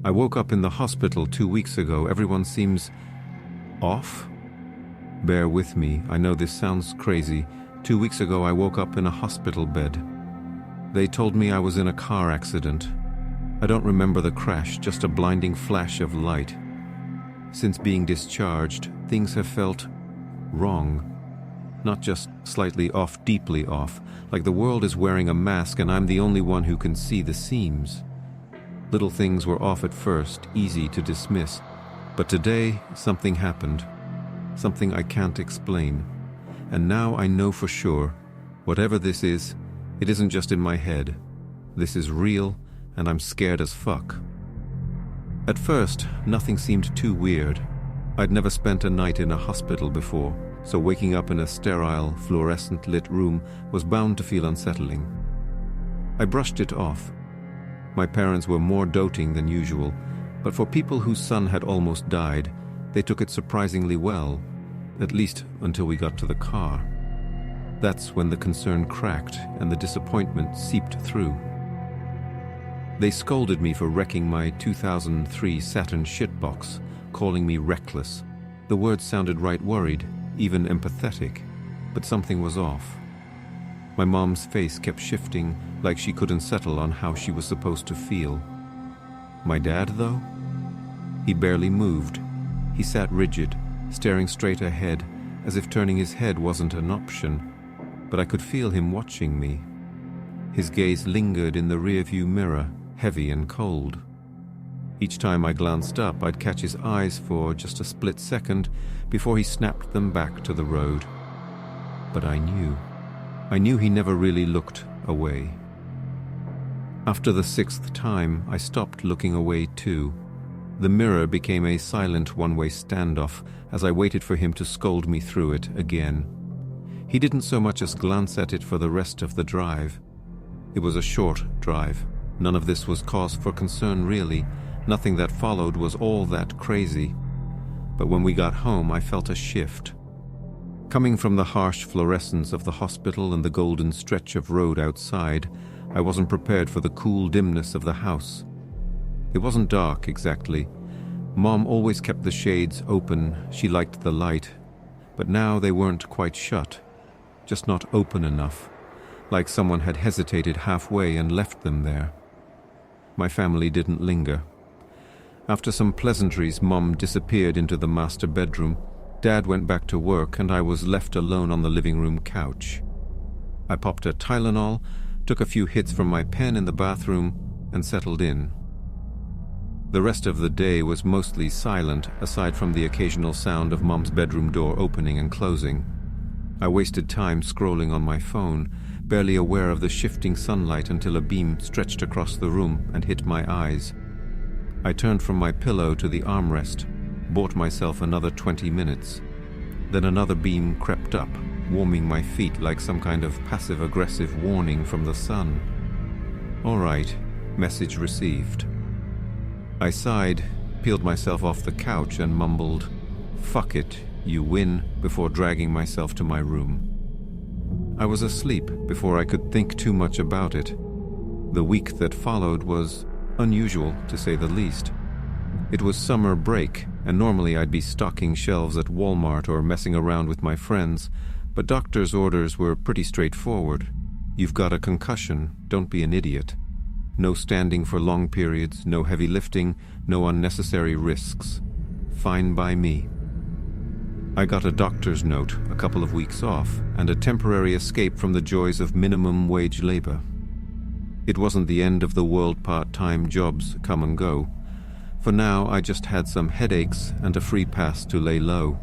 I woke up in the hospital 2 weeks ago. Everyone seems off. Bear with me, I know this sounds crazy. 2 weeks ago I woke up in a hospital bed. They told me I was in a car accident. I don't remember the crash, just a blinding flash of light. Since being discharged, things have felt wrong. Not just slightly off, deeply off, like the world is wearing a mask and I'm the only one who can see the seams. Little things were off at first, easy to dismiss. But today, something happened. Something I can't explain. And now I know for sure, whatever this is, it isn't just in my head. This is real, and I'm scared as fuck. At first, nothing seemed too weird. I'd never spent a night in a hospital before, so waking up in a sterile, fluorescent-lit room was bound to feel unsettling. I brushed it off. My parents were more doting than usual, but for people whose son had almost died, they took it surprisingly well, at least until we got to the car. That's when the concern cracked and the disappointment seeped through. They scolded me for wrecking my 2003 Saturn shitbox, calling me reckless. The words sounded right worried, even empathetic, but something was off. My mom's face kept shifting, like she couldn't settle on how she was supposed to feel. My dad, though? He barely moved. He sat rigid, staring straight ahead, as if turning his head wasn't an option, but I could feel him watching me. His gaze lingered in the rearview mirror, heavy and cold. Each time I glanced up, I'd catch his eyes for just a split second before he snapped them back to the road. But I knew he never really looked away. After the 6th time, I stopped looking away too. The mirror became a silent one-way standoff as I waited for him to scold me through it again. He didn't so much as glance at it for the rest of the drive. It was a short drive. None of this was cause for concern, really. Nothing that followed was all that crazy. But when we got home, I felt a shift. Coming from the harsh fluorescence of the hospital and the golden stretch of road outside, I wasn't prepared for the cool dimness of the house. It wasn't dark, exactly. Mom always kept the shades open. She liked the light. But now they weren't quite shut. Just not open enough. Like someone had hesitated halfway and left them there. My family didn't linger. After some pleasantries, Mom disappeared into the master bedroom. Dad went back to work and I was left alone on the living room couch. I popped a Tylenol, took a few hits from my pen in the bathroom, and settled in. The rest of the day was mostly silent, aside from the occasional sound of Mom's bedroom door opening and closing. I wasted time scrolling on my phone, barely aware of the shifting sunlight until a beam stretched across the room and hit my eyes. I turned from my pillow to the armrest, bought myself another 20 minutes. Then another beam crept up, warming my feet like some kind of passive-aggressive warning from the sun. All right, message received. I sighed, peeled myself off the couch and mumbled, "Fuck it, you win," before dragging myself to my room. I was asleep before I could think too much about it. The week that followed was unusual, to say the least. It was summer break, and normally I'd be stocking shelves at Walmart or messing around with my friends, but doctor's orders were pretty straightforward. You've got a concussion, don't be an idiot. No standing for long periods, no heavy lifting, no unnecessary risks. Fine by me. I got a doctor's note, a couple of weeks off, and a temporary escape from the joys of minimum wage labor. It wasn't the end of the world. Part-time jobs come and go. For now, I just had some headaches and a free pass to lay low.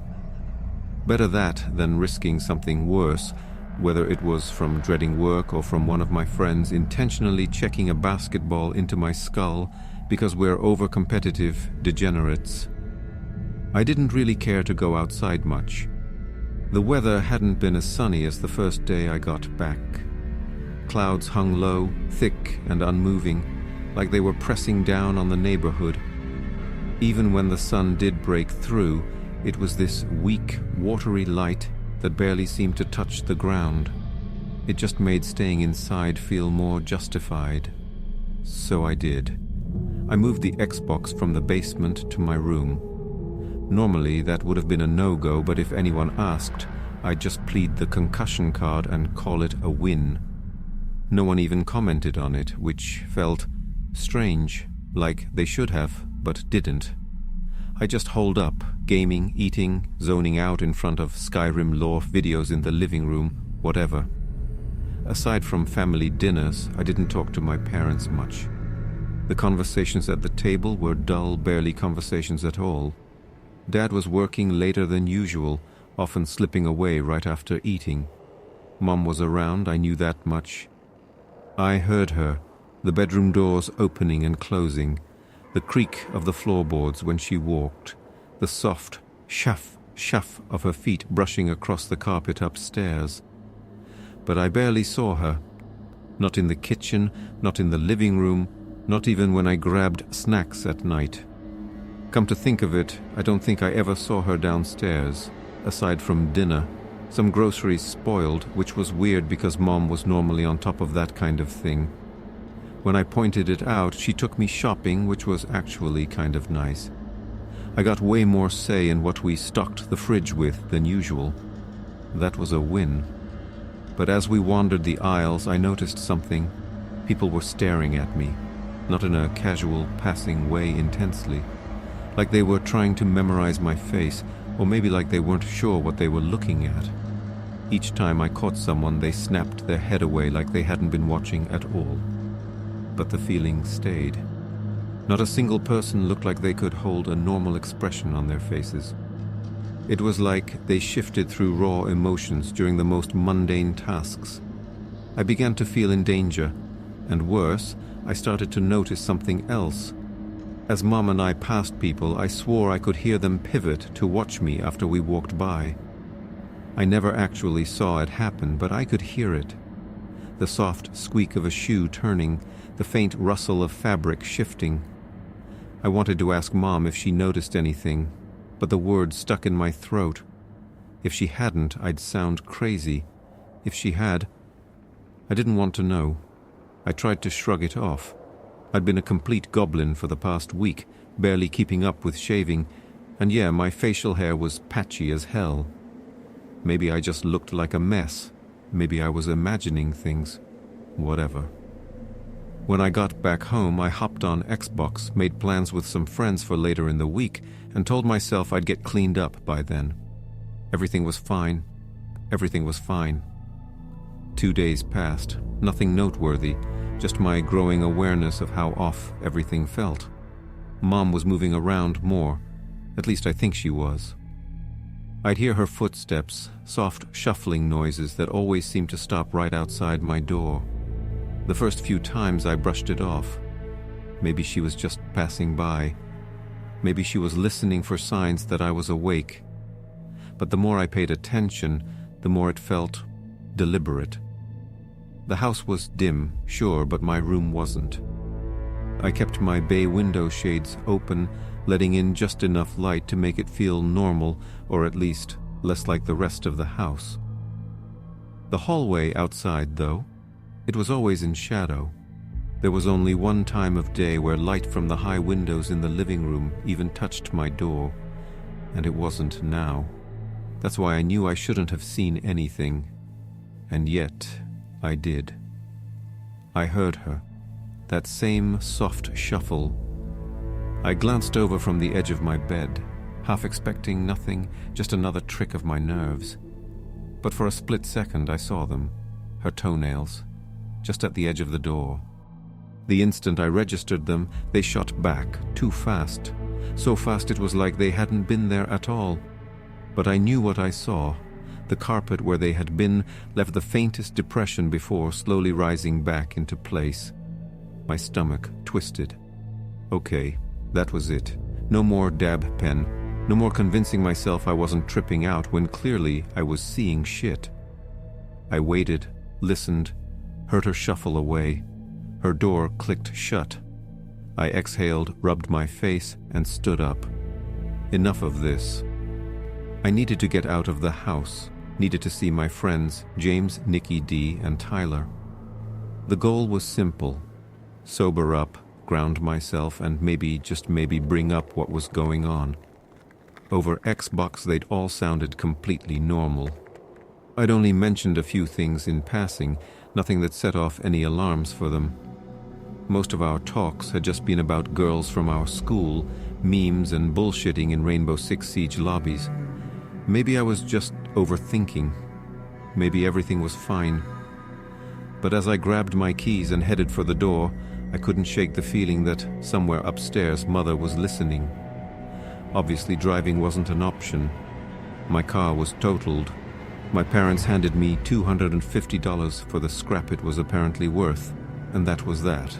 Better that than risking something worse, whether it was from dreading work or from one of my friends intentionally checking a basketball into my skull because we're over-competitive degenerates. I didn't really care to go outside much. The weather hadn't been as sunny as the first day I got back. Clouds hung low, thick and unmoving, like they were pressing down on the neighborhood. Even when the sun did break through, it was this weak, watery light that barely seemed to touch the ground. It just made staying inside feel more justified. So I did. I moved the Xbox from the basement to my room. Normally, that would have been a no-go, but if anyone asked, I'd just plead the concussion card and call it a win. No one even commented on it, which felt strange, like they should have, but didn't. I just holed up, gaming, eating, zoning out in front of Skyrim lore videos in the living room, whatever. Aside from family dinners, I didn't talk to my parents much. The conversations at the table were dull, barely conversations at all. Dad was working later than usual, often slipping away right after eating. Mom was around, I knew that much. I heard her, the bedroom doors opening and closing, the creak of the floorboards when she walked, the soft shuff, shuff of her feet brushing across the carpet upstairs. But I barely saw her. Not in the kitchen, not in the living room, not even when I grabbed snacks at night. Come to think of it, I don't think I ever saw her downstairs, aside from dinner. Some groceries spoiled, which was weird because Mom was normally on top of that kind of thing. When I pointed it out, she took me shopping, which was actually kind of nice. I got way more say in what we stocked the fridge with than usual. That was a win. But as we wandered the aisles, I noticed something. People were staring at me, not in a casual, passing way intensely. Like they were trying to memorize my face, or maybe like they weren't sure what they were looking at. Each time I caught someone, they snapped their head away like they hadn't been watching at all. But the feeling stayed. Not a single person looked like they could hold a normal expression on their faces. It was like they shifted through raw emotions during the most mundane tasks. I began to feel in danger, and worse, I started to notice something else. As Mom and I passed people, I swore I could hear them pivot to watch me after we walked by. I never actually saw it happen, but I could hear it. The soft squeak of a shoe turning, the faint rustle of fabric shifting. I wanted to ask Mom if she noticed anything, but the words stuck in my throat. If she hadn't, I'd sound crazy. If she had, I didn't want to know. I tried to shrug it off. I'd been a complete goblin for the past week, barely keeping up with shaving, and yeah, my facial hair was patchy as hell. Maybe I just looked like a mess. Maybe I was imagining things. Whatever. When I got back home, I hopped on Xbox, made plans with some friends for later in the week, and told myself I'd get cleaned up by then. Everything was fine. Everything was fine. 2 days passed, nothing noteworthy, just my growing awareness of how off everything felt. Mom was moving around more. At least I think she was. I'd hear her footsteps, soft shuffling noises that always seemed to stop right outside my door. The first few times I brushed it off. Maybe she was just passing by. Maybe she was listening for signs that I was awake. But the more I paid attention, the more it felt deliberate. The house was dim, sure, but my room wasn't. I kept my bay window shades open, letting in just enough light to make it feel normal, or at least less like the rest of the house. The hallway outside, though, it was always in shadow. There was only one time of day where light from the high windows in the living room even touched my door, and it wasn't now. That's why I knew I shouldn't have seen anything. And yet, I did. I heard her, that same soft shuffle. I glanced over from the edge of my bed, half expecting nothing, just another trick of my nerves. But for a split second I saw them, her toenails, just at the edge of the door. The instant I registered them, they shot back, too fast. So fast it was like they hadn't been there at all. But I knew what I saw. The carpet where they had been left the faintest depression before slowly rising back into place. My stomach twisted. Okay, that was it. No more dab pen. No more convincing myself I wasn't tripping out when clearly I was seeing shit. I waited, listened, heard her shuffle away. Her door clicked shut. I exhaled, rubbed my face, and stood up. Enough of this. I needed to get out of the house. Needed to see my friends, James, Nikki D, and Tyler. The goal was simple. Sober up, ground myself, and maybe, just maybe, bring up what was going on. Over Xbox, they'd all sounded completely normal. I'd only mentioned a few things in passing, nothing that set off any alarms for them. Most of our talks had just been about girls from our school, memes, and bullshitting in Rainbow Six Siege lobbies. Maybe I was just overthinking. Maybe everything was fine. But as I grabbed my keys and headed for the door, I couldn't shake the feeling that somewhere upstairs Mother was listening. Obviously, driving wasn't an option. My car was totaled. My parents handed me $250 for the scrap it was apparently worth, and that was that.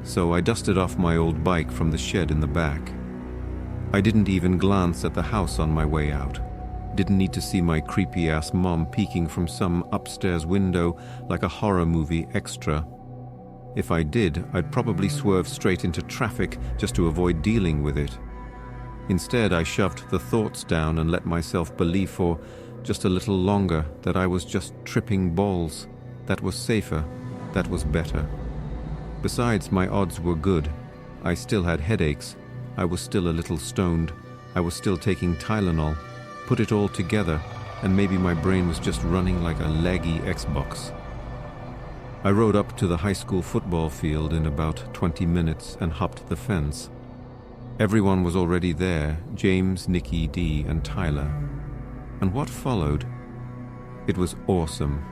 So I dusted off my old bike from the shed in the back. I didn't even glance at the house on my way out. Didn't need to see my creepy-ass mom peeking from some upstairs window like a horror movie extra. If I did, I'd probably swerve straight into traffic just to avoid dealing with it. Instead, I shoved the thoughts down and let myself believe for just a little longer that I was just tripping balls. That was safer. That was better. Besides, my odds were good. I still had headaches. I was still a little stoned. I was still taking Tylenol. Put it all together, and maybe my brain was just running like a laggy Xbox. I rode up to the high school football field in about 20 minutes and hopped the fence. Everyone was already there, James, Nikki, Dee, and Tyler. And what followed? It was awesome.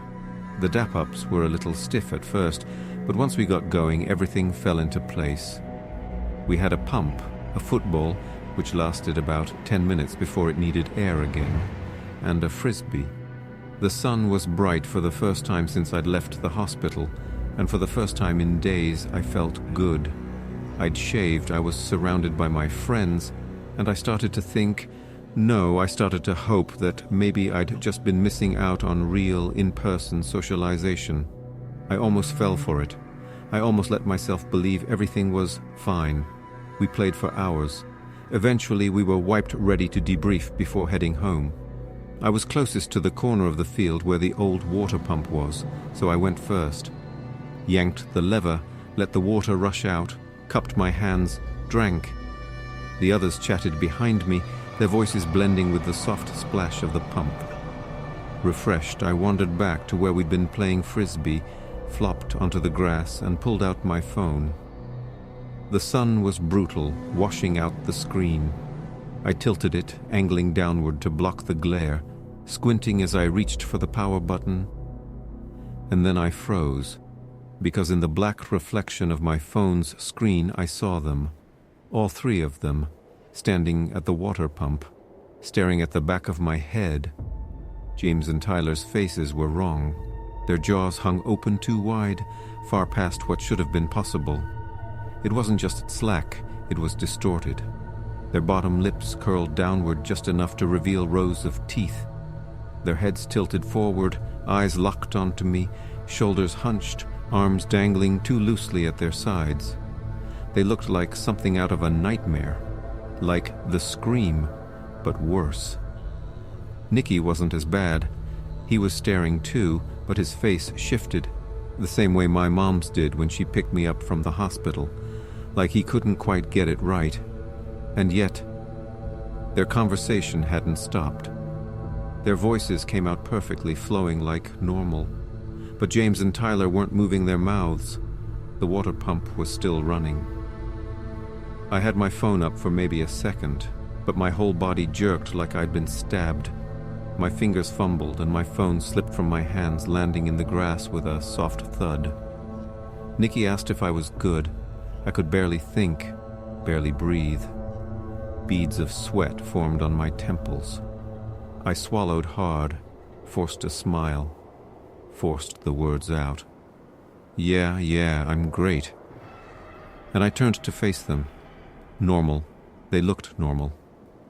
The dap-ups were a little stiff at first, but once we got going, everything fell into place. We had a pump, a football, which lasted about 10 minutes before it needed air again, and a frisbee. The sun was bright for the first time since I'd left the hospital, and for the first time in days I felt good. I'd shaved, I was surrounded by my friends, and I started to think, no, I started to hope that maybe I'd just been missing out on real, in-person socialization. I almost fell for it. I almost let myself believe everything was fine. We played for hours. Eventually, we were wiped ready to debrief before heading home. I was closest to the corner of the field where the old water pump was, so I went first. Yanked the lever, let the water rush out, cupped my hands, drank. The others chatted behind me, their voices blending with the soft splash of the pump. Refreshed, I wandered back to where we'd been playing frisbee, flopped onto the grass, and pulled out my phone. The sun was brutal, washing out the screen. I tilted it, angling downward to block the glare, squinting as I reached for the power button. And then I froze, because in the black reflection of my phone's screen I saw them, all three of them, standing at the water pump, staring at the back of my head. James and Tyler's faces were wrong. Their jaws hung open too wide, far past what should have been possible. It wasn't just slack, it was distorted. Their bottom lips curled downward just enough to reveal rows of teeth. Their heads tilted forward, eyes locked onto me, shoulders hunched, arms dangling too loosely at their sides. They looked like something out of a nightmare, like The Scream, but worse. Nicky wasn't as bad. He was staring too, but his face shifted, the same way my mom's did when she picked me up from the hospital, like he couldn't quite get it right. And yet, their conversation hadn't stopped. Their voices came out perfectly, flowing like normal. But James and Tyler weren't moving their mouths. The water pump was still running. I had my phone up for maybe a second, but my whole body jerked like I'd been stabbed. My fingers fumbled and my phone slipped from my hands, landing in the grass with a soft thud. Nicky asked if I was good. I could barely think, barely breathe. Beads of sweat formed on my temples. I swallowed hard, forced a smile, forced the words out. Yeah, I'm great. And I turned to face them. Normal. They looked normal.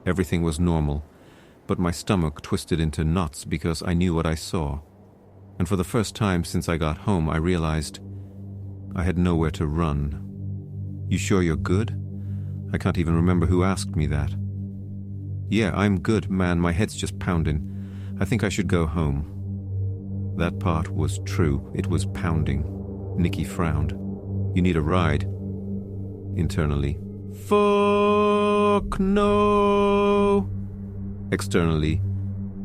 Everything was normal, but my stomach twisted into knots because I knew what I saw. And for the first time since I got home, I realized I had nowhere to run. You sure you're good? I can't even remember who asked me that. Yeah, I'm good, man. My head's just pounding. I think I should go home. That part was true. It was pounding. Nicky frowned. You need a ride? internally. Fuck no! Externally.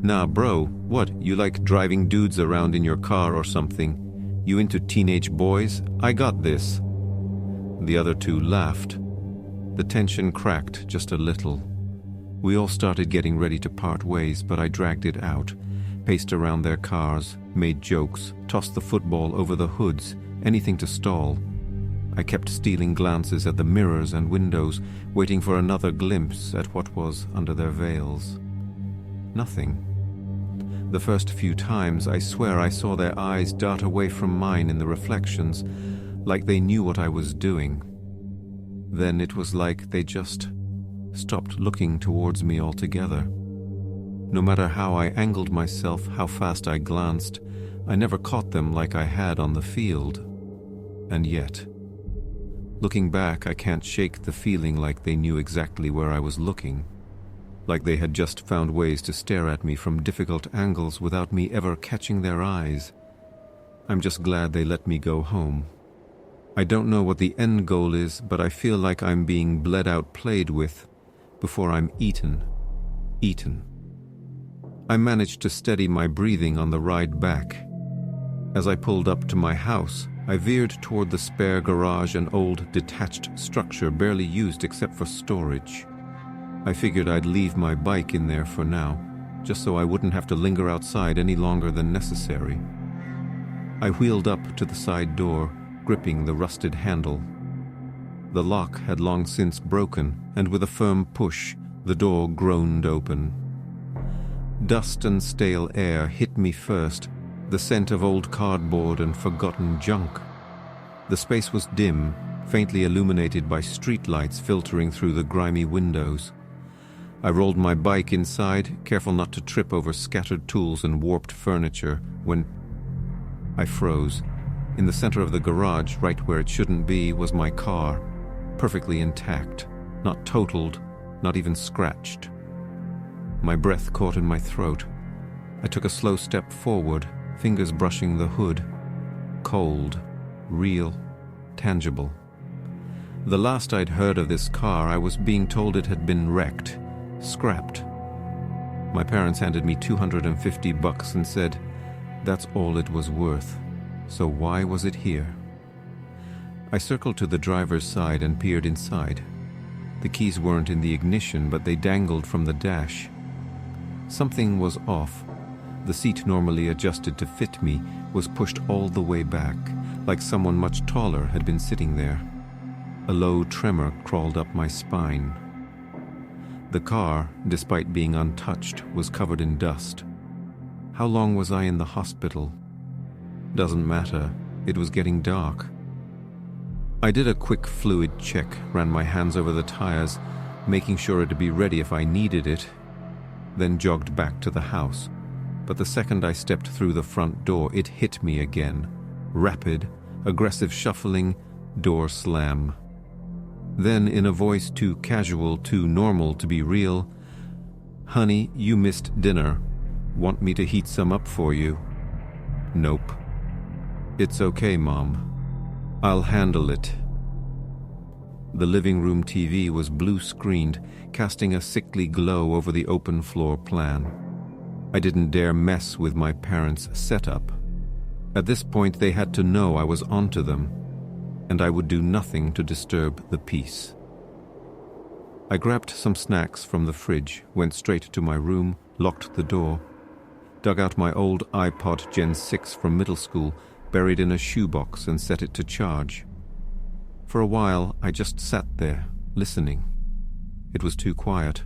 Nah, bro, what, you like driving dudes around in your car or something? You into teenage boys? I got this. The other two laughed. The tension cracked just a little. We all started getting ready to part ways, but I dragged it out, paced around their cars, made jokes, tossed the football over the hoods, anything to stall. I kept stealing glances at the mirrors and windows, waiting for another glimpse at what was under their veils. Nothing. The first few times, I swear I saw their eyes dart away from mine in the reflections, like they knew what I was doing. Then it was like they just stopped looking towards me altogether. No matter how I angled myself, how fast I glanced, I never caught them like I had on the field. And yet, looking back, I can't shake the feeling like they knew exactly where I was looking. Like they had just found ways to stare at me from difficult angles without me ever catching their eyes. I'm just glad they let me go home. I don't know what the end goal is, but I feel like I'm being bled out played with before I'm eaten. I managed to steady my breathing on the ride back. As I pulled up to my house, I veered toward the spare garage, an old detached structure barely used except for storage. I figured I'd leave my bike in there for now, just so I wouldn't have to linger outside any longer than necessary. I wheeled up to the side door, gripping the rusted handle. The lock had long since broken, and with a firm push, the door groaned open. Dust and stale air hit me first, the scent of old cardboard and forgotten junk. The space was dim, faintly illuminated by streetlights filtering through the grimy windows. I rolled my bike inside, careful not to trip over scattered tools and warped furniture, when I froze. In the center of the garage, right where it shouldn't be, was my car, perfectly intact, not totaled, not even scratched. My breath caught in my throat. I took a slow step forward, fingers brushing the hood. Cold, real, tangible. The last I'd heard of this car, I was being told it had been wrecked, scrapped. My parents handed me $250 and said, that's all it was worth. So why was it here? I circled to the driver's side and peered inside. The keys weren't in the ignition, but they dangled from the dash. Something was off. The seat normally adjusted to fit me was pushed all the way back, like someone much taller had been sitting there. A low tremor crawled up my spine. The car, despite being untouched, was covered in dust. How long was I in the hospital? Doesn't matter. It was getting dark. I did a quick fluid check, ran my hands over the tires, making sure it'd be ready if I needed it, then jogged back to the house. But the second I stepped through the front door, it hit me again. Rapid, aggressive shuffling, door slam. Then, in a voice too casual, too normal to be real, "Honey, you missed dinner. Want me to heat some up for you?" "Nope." "It's okay, Mom. I'll handle it." The living room TV was blue-screened, casting a sickly glow over the open floor plan. I didn't dare mess with my parents' setup. At this point, they had to know I was onto them, and I would do nothing to disturb the peace. I grabbed some snacks from the fridge, went straight to my room, locked the door, dug out my old iPod Gen 6 from middle school, buried in a shoebox, and set it to charge. For a while, I just sat there, listening. It was too quiet.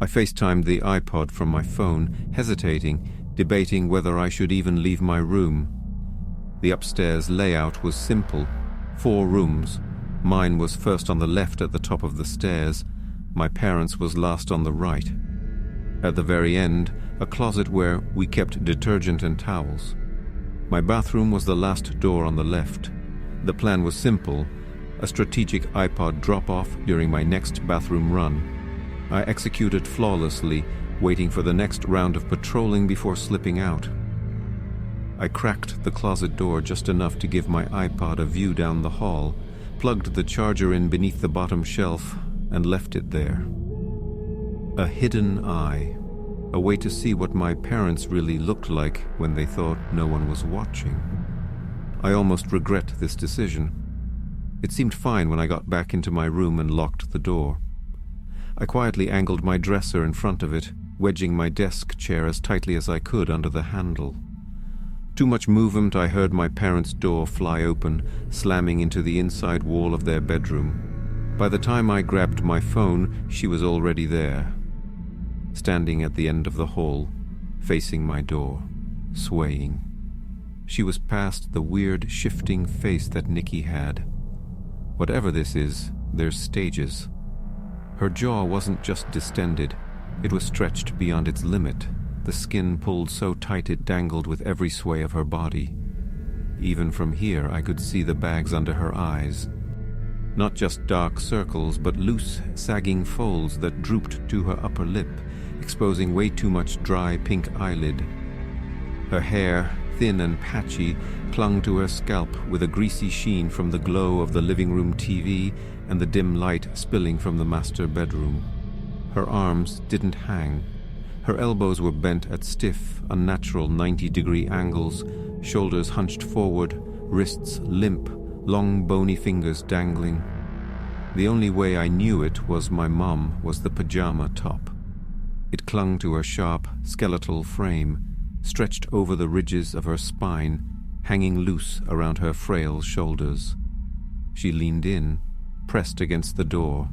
I FaceTimed the iPod from my phone, hesitating, debating whether I should even leave my room. The upstairs layout was simple. 4 rooms. Mine was first on the left at the top of the stairs. My parents' was last on the right. At the very end, a closet where we kept detergent and towels. My bathroom was the last door on the left. The plan was simple, a strategic iPod drop-off during my next bathroom run. I executed flawlessly, waiting for the next round of patrolling before slipping out. I cracked the closet door just enough to give my iPod a view down the hall, plugged the charger in beneath the bottom shelf, and left it there. A hidden eye, a way to see what my parents really looked like when they thought no one was watching. I almost regret this decision. It seemed fine when I got back into my room and locked the door. I quietly angled my dresser in front of it, wedging my desk chair as tightly as I could under the handle. Too much movement, I heard my parents' door fly open, slamming into the inside wall of their bedroom. By the time I grabbed my phone, she was already there, standing at the end of the hall, facing my door, swaying. She was past the weird, shifting face that Nikki had. Whatever this is, there's stages. Her jaw wasn't just distended, it was stretched beyond its limit, the skin pulled so tight it dangled with every sway of her body. Even from here, I could see the bags under her eyes. Not just dark circles, but loose, sagging folds that drooped to her upper lip, exposing way too much dry pink eyelid. Her hair, thin and patchy, clung to her scalp with a greasy sheen from the glow of the living room TV and the dim light spilling from the master bedroom. Her arms didn't hang. Her elbows were bent at stiff, unnatural 90-degree angles, shoulders hunched forward, wrists limp, long bony fingers dangling. The only way I knew it was my mom was the pajama top. It clung to her sharp, skeletal frame, stretched over the ridges of her spine, hanging loose around her frail shoulders. She leaned in, pressed against the door.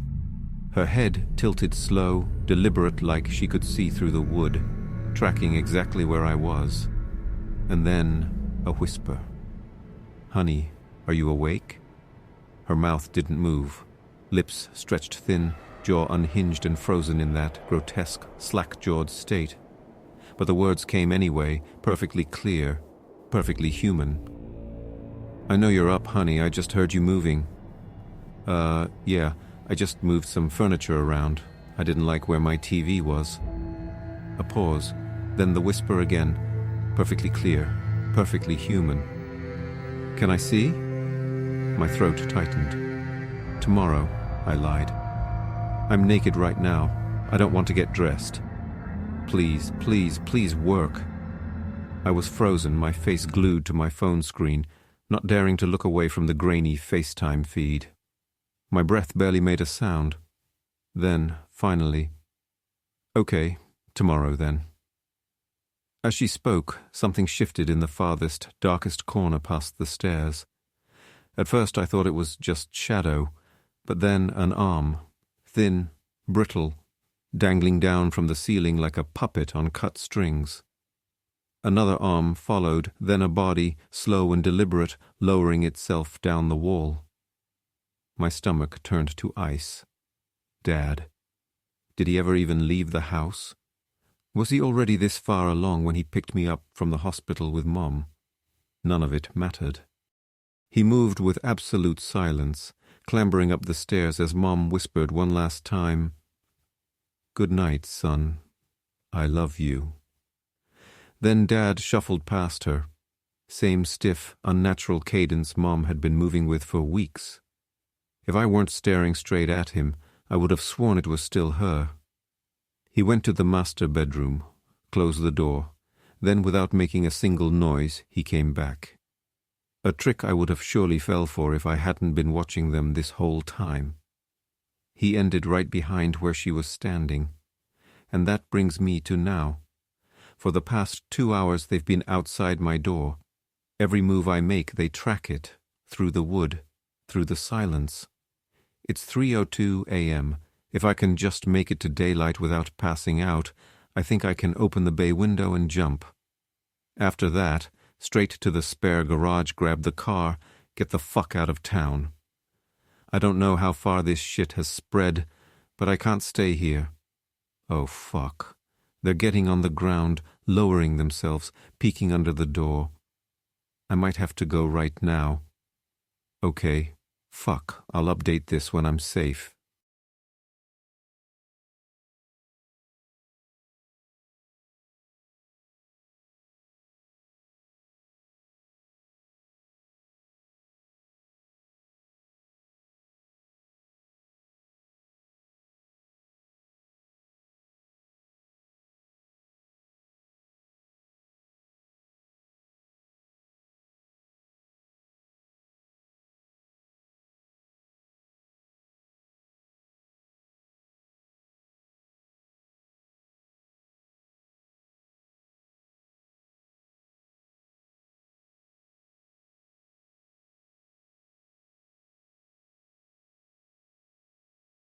Her head tilted slow, deliberate, like she could see through the wood, tracking exactly where I was. And then a whisper. "Honey, are you awake?" Her mouth didn't move, lips stretched thin, jaw unhinged and frozen in that grotesque, slack-jawed state. But the words came anyway, perfectly clear, perfectly human. "I know you're up, honey. I just heard you moving." Yeah, I just moved some furniture around. I didn't like where my TV was." A pause, then the whisper again, perfectly clear, perfectly human. "Can I see?" My throat tightened. "Tomorrow," I lied. "I'm naked right now. I don't want to get dressed. Please, please, please work." I was frozen, my face glued to my phone screen, not daring to look away from the grainy FaceTime feed. My breath barely made a sound. Then, finally, "Okay, tomorrow then." As she spoke, something shifted in the farthest, darkest corner past the stairs. At first I thought it was just shadow, but then an arm, thin, brittle, dangling down from the ceiling like a puppet on cut strings. Another arm followed, then a body, slow and deliberate, lowering itself down the wall. My stomach turned to ice. Dad. Did he ever even leave the house? Was he already this far along when he picked me up from the hospital with Mom? None of it mattered. He moved with absolute silence, clambering up the stairs as Mom whispered one last time, "Good night, son. I love you." Then Dad shuffled past her. Same stiff, unnatural cadence Mom had been moving with for weeks. If I weren't staring straight at him, I would have sworn it was still her. He went to the master bedroom, closed the door, then without making a single noise, he came back. A trick I would have surely fell for if I hadn't been watching them this whole time. He ended right behind where she was standing. And that brings me to now. For the past 2 hours they've been outside my door. Every move I make, they track it, through the wood, through the silence. It's 3:02 a.m. If I can just make it to daylight without passing out, I think I can open the bay window and jump. After that, straight to the spare garage, grab the car, get the fuck out of town. I don't know how far this shit has spread, but I can't stay here. Oh, fuck. They're getting on the ground, lowering themselves, peeking under the door. I might have to go right now. Okay, fuck, I'll update this when I'm safe.